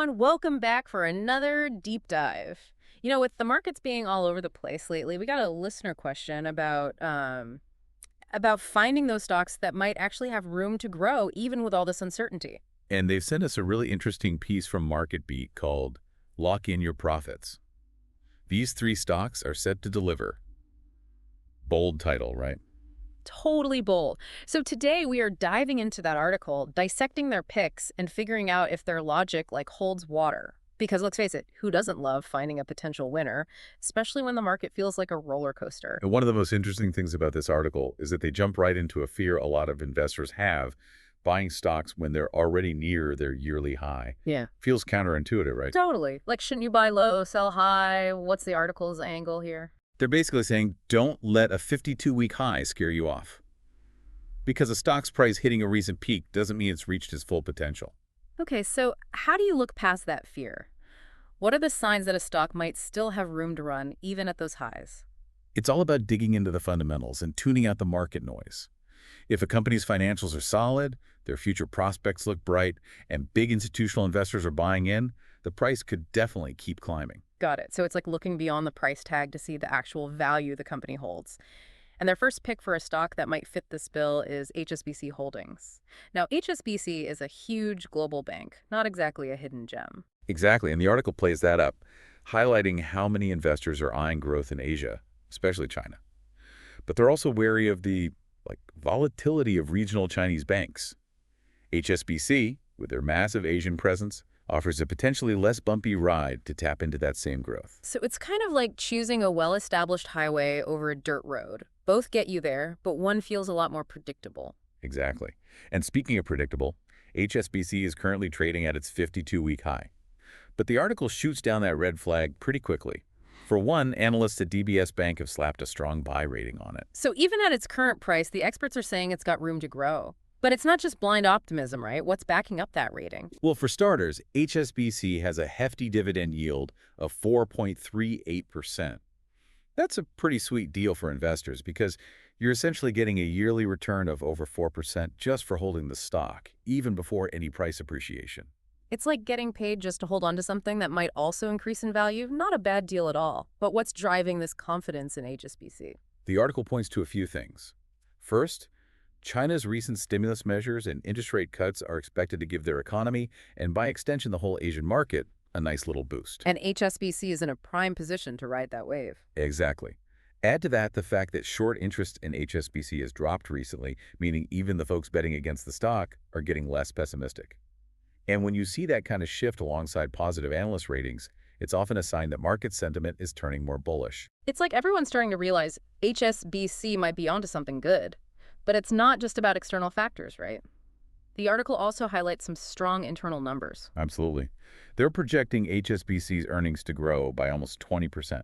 everyone. Welcome back for another deep dive. With the markets being all over the place lately, we got a listener question about finding those stocks that might actually have room to grow even with all this uncertainty. And they've sent us a really interesting piece from MarketBeat called Lock in Your Profits. These three stocks are set to deliver. Bold title, right? Totally bold. So today we are diving into that article, dissecting their picks and figuring out if their logic holds water. Because let's face it, who doesn't love finding a potential winner, especially when the market feels like a roller coaster? And one of the most interesting things about this article is that they jump right into a fear a lot of investors have, buying stocks when they're already near their yearly high. Yeah. Feels counterintuitive, right? Totally. Shouldn't you buy low, sell high? What's the article's angle here? They're basically saying, don't let a 52-week high scare you off. Because a stock's price hitting a recent peak doesn't mean it's reached its full potential. Okay, so how do you look past that fear? What are the signs that a stock might still have room to run even at those highs? It's all about digging into the fundamentals and tuning out the market noise. If a company's financials are solid, their future prospects look bright, and big institutional investors are buying in, the price could definitely keep climbing. Got it. So it's like looking beyond the price tag to see the actual value the company holds. And their first pick for a stock that might fit this bill is HSBC Holdings. Now, HSBC is a huge global bank, not exactly a hidden gem. Exactly, and the article plays that up, highlighting how many investors are eyeing growth in Asia, especially China. But they're also wary of the volatility of regional Chinese banks. HSBC, with their massive Asian presence, offers a potentially less bumpy ride to tap into that same growth. So it's kind of like choosing a well-established highway over a dirt road. Both get you there, but one feels a lot more predictable. Exactly. And speaking of predictable, HSBC is currently trading at its 52-week high. But the article shoots down that red flag pretty quickly. For one, analysts at DBS Bank have slapped a strong buy rating on it. So even at its current price, the experts are saying it's got room to grow. But it's not just blind optimism, right? What's backing up that rating? Well, for starters, HSBC has a hefty dividend yield of 4.38%. That's a pretty sweet deal for investors because you're essentially getting a yearly return of over 4% just for holding the stock, even before any price appreciation. It's like getting paid just to hold on to something that might also increase in value. Not a bad deal at all. But what's driving this confidence in HSBC? The article points to a few things. First, China's recent stimulus measures and interest rate cuts are expected to give their economy, and by extension the whole Asian market, a nice little boost. And HSBC is in a prime position to ride that wave. Exactly. Add to that the fact that short interest in HSBC has dropped recently, meaning even the folks betting against the stock are getting less pessimistic. And when you see that kind of shift alongside positive analyst ratings, it's often a sign that market sentiment is turning more bullish. It's like everyone's starting to realize HSBC might be onto something good. But it's not just about external factors, right? The article also highlights some strong internal numbers. Absolutely. They're projecting HSBC's earnings to grow by almost 20%,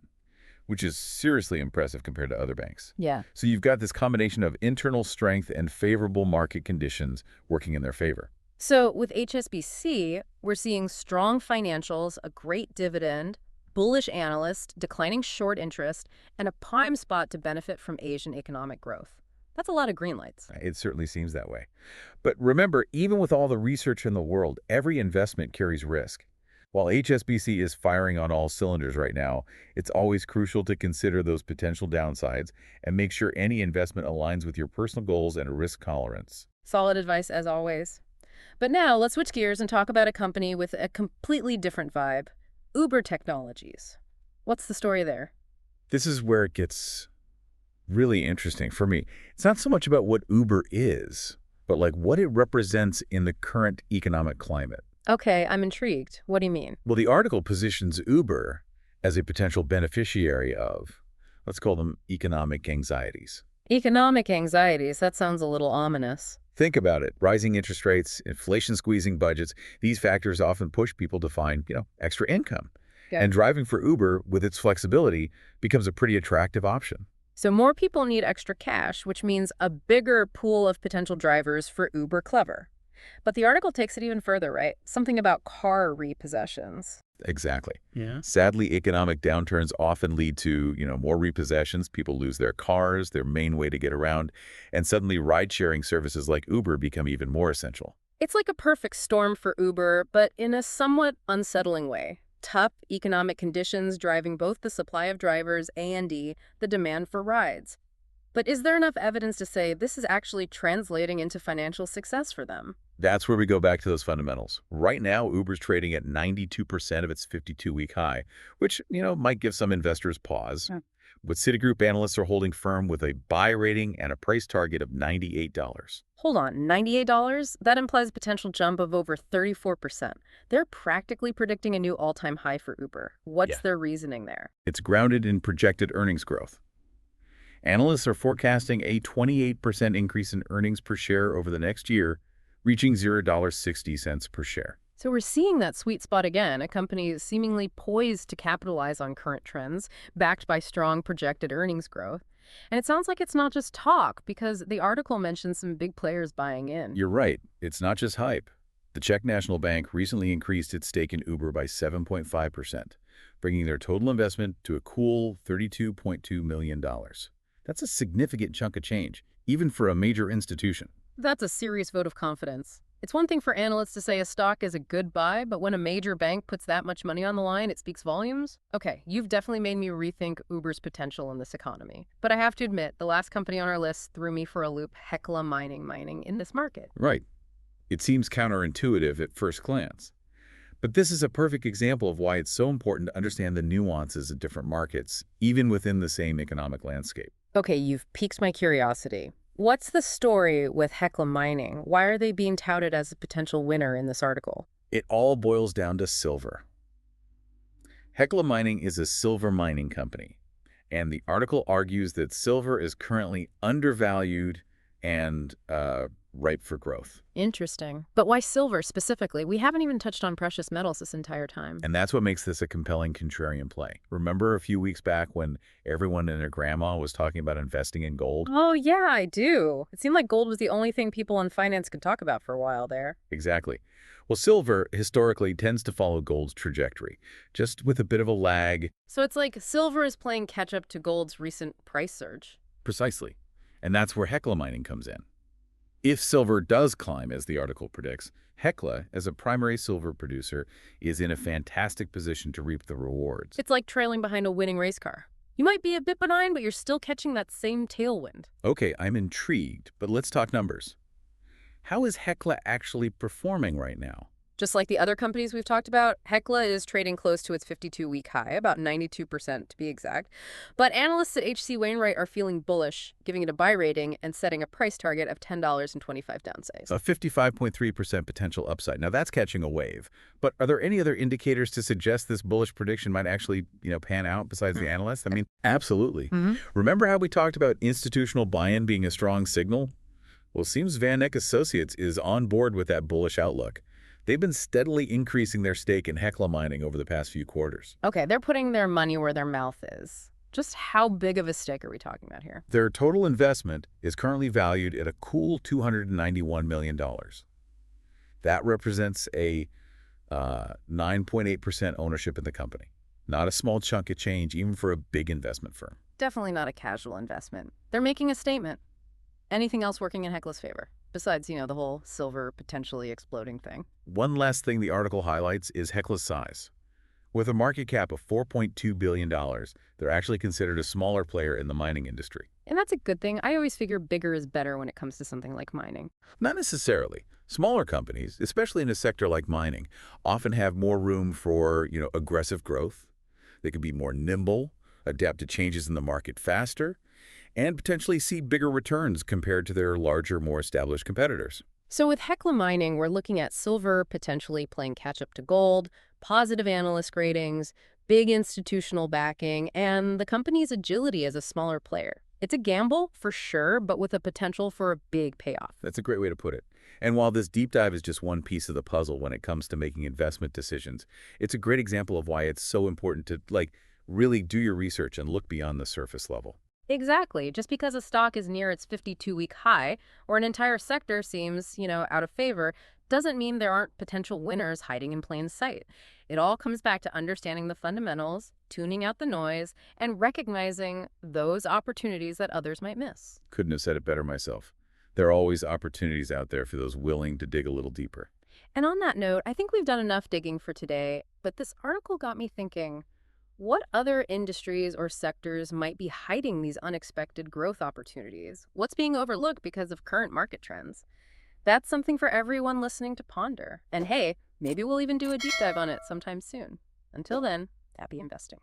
which is seriously impressive compared to other banks. Yeah. So you've got this combination of internal strength and favorable market conditions working in their favor. So with HSBC, we're seeing strong financials, a great dividend, bullish analysts, declining short interest, and a prime spot to benefit from Asian economic growth. That's a lot of green lights. It certainly seems that way. But remember, even with all the research in the world, every investment carries risk. While HSBC is firing on all cylinders right now, it's always crucial to consider those potential downsides and make sure any investment aligns with your personal goals and risk tolerance. Solid advice as always. But now let's switch gears and talk about a company with a completely different vibe, Uber Technologies. What's the story there? This is where it gets really interesting for me. It's not so much about what Uber is, but what it represents in the current economic climate. Okay, I'm intrigued. What do you mean? Well, the article positions Uber as a potential beneficiary of, let's call them economic anxieties. Economic anxieties, that sounds a little ominous. Think about it. Rising interest rates, inflation squeezing budgets, these factors often push people to find, extra income. Okay. And driving for Uber with its flexibility becomes a pretty attractive option. So more people need extra cash, which means a bigger pool of potential drivers for Uber Clever. But the article takes it even further, right? Something about car repossessions. Exactly. Yeah. Sadly, economic downturns often lead to, more repossessions. People lose their cars, their main way to get around, and suddenly ride-sharing services like Uber become even more essential. It's like a perfect storm for Uber, but in a somewhat unsettling way. Tough economic conditions driving both the supply of drivers and the demand for rides. But is there enough evidence to say this is actually translating into financial success for them? That's where we go back to those fundamentals. Right now, Uber's trading at 92% of its 52-week high, which, might give some investors pause. Hmm. But Citigroup analysts are holding firm with a buy rating and a price target of $98. Hold on, $98? That implies a potential jump of over 34%. They're practically predicting a new all-time high for Uber. What's Yeah. their reasoning there? It's grounded in projected earnings growth. Analysts are forecasting a 28% increase in earnings per share over the next year, reaching $0.60 per share. So we're seeing that sweet spot again, a company seemingly poised to capitalize on current trends, backed by strong projected earnings growth. And it sounds like it's not just talk, because the article mentions some big players buying in. You're right, it's not just hype. The Czech National Bank recently increased its stake in Uber by 7.5%, bringing their total investment to a cool $32.2 million. That's a significant chunk of change, even for a major institution. That's a serious vote of confidence. It's one thing for analysts to say a stock is a good buy, but when a major bank puts that much money on the line, it speaks volumes. Okay, you've definitely made me rethink Uber's potential in this economy. But I have to admit, the last company on our list threw me for a loop, Hecla Mining in this market. Right. It seems counterintuitive at first glance. But this is a perfect example of why it's so important to understand the nuances of different markets, even within the same economic landscape. Okay, you've piqued my curiosity. What's the story with Hecla Mining? Why are they being touted as a potential winner in this article? It all boils down to silver. Hecla Mining is a silver mining company, and the article argues that silver is currently undervalued and ripe for growth. Interesting. But why silver specifically? We haven't even touched on precious metals this entire time. And that's what makes this a compelling contrarian play. Remember a few weeks back when everyone and their grandma was talking about investing in gold? Oh, yeah, I do. It seemed like gold was the only thing people in finance could talk about for a while there. Exactly. Well, silver historically tends to follow gold's trajectory, just with a bit of a lag. So it's like silver is playing catch up to gold's recent price surge. Precisely. And that's where Hecla Mining comes in. If silver does climb, as the article predicts, Hecla, as a primary silver producer, is in a fantastic position to reap the rewards. It's like trailing behind a winning race car. You might be a bit behind, but you're still catching that same tailwind. Okay, I'm intrigued, but let's talk numbers. How is Hecla actually performing right now? Just like the other companies we've talked about, Hecla is trading close to its 52-week high, about 92% to be exact. But analysts at H.C. Wainwright are feeling bullish, giving it a buy rating and setting a price target of $10.25 downside. A 55.3% potential upside. Now that's catching a wave. But are there any other indicators to suggest this bullish prediction might actually, pan out besides the analysts? I mean, absolutely. Remember how we talked about institutional buy-in being a strong signal? Well, it seems Van Eck Associates is on board with that bullish outlook. They've been steadily increasing their stake in Hecla Mining over the past few quarters. Okay, they're putting their money where their mouth is. Just how big of a stake are we talking about here? Their total investment is currently valued at a cool $291 million. That represents a 9.8% ownership in the company. Not a small chunk of change, even for a big investment firm. Definitely not a casual investment. They're making a statement. Anything else working in Hecla's favor? Besides, the whole silver potentially exploding thing. One last thing the article highlights is Hecla's size. With a market cap of $4.2 billion, they're actually considered a smaller player in the mining industry. And that's a good thing. I always figure bigger is better when it comes to something like mining. Not necessarily. Smaller companies, especially in a sector like mining, often have more room for, aggressive growth. They can be more nimble, adapt to changes in the market faster, and potentially see bigger returns compared to their larger, more established competitors. So with Hecla Mining, we're looking at silver potentially playing catch-up to gold, positive analyst ratings, big institutional backing, and the company's agility as a smaller player. It's a gamble, for sure, but with a potential for a big payoff. That's a great way to put it. And while this deep dive is just one piece of the puzzle when it comes to making investment decisions, it's a great example of why it's so important to, really do your research and look beyond the surface level. Exactly. Just because a stock is near its 52-week high or an entire sector seems, out of favor, doesn't mean there aren't potential winners hiding in plain sight. It all comes back to understanding the fundamentals, tuning out the noise, and recognizing those opportunities that others might miss. Couldn't have said it better myself. There are always opportunities out there for those willing to dig a little deeper. And on that note, I think we've done enough digging for today, but this article got me thinking, what other industries or sectors might be hiding these unexpected growth opportunities? What's being overlooked because of current market trends? That's something for everyone listening to ponder. And hey, maybe we'll even do a deep dive on it sometime soon. Until then, happy investing.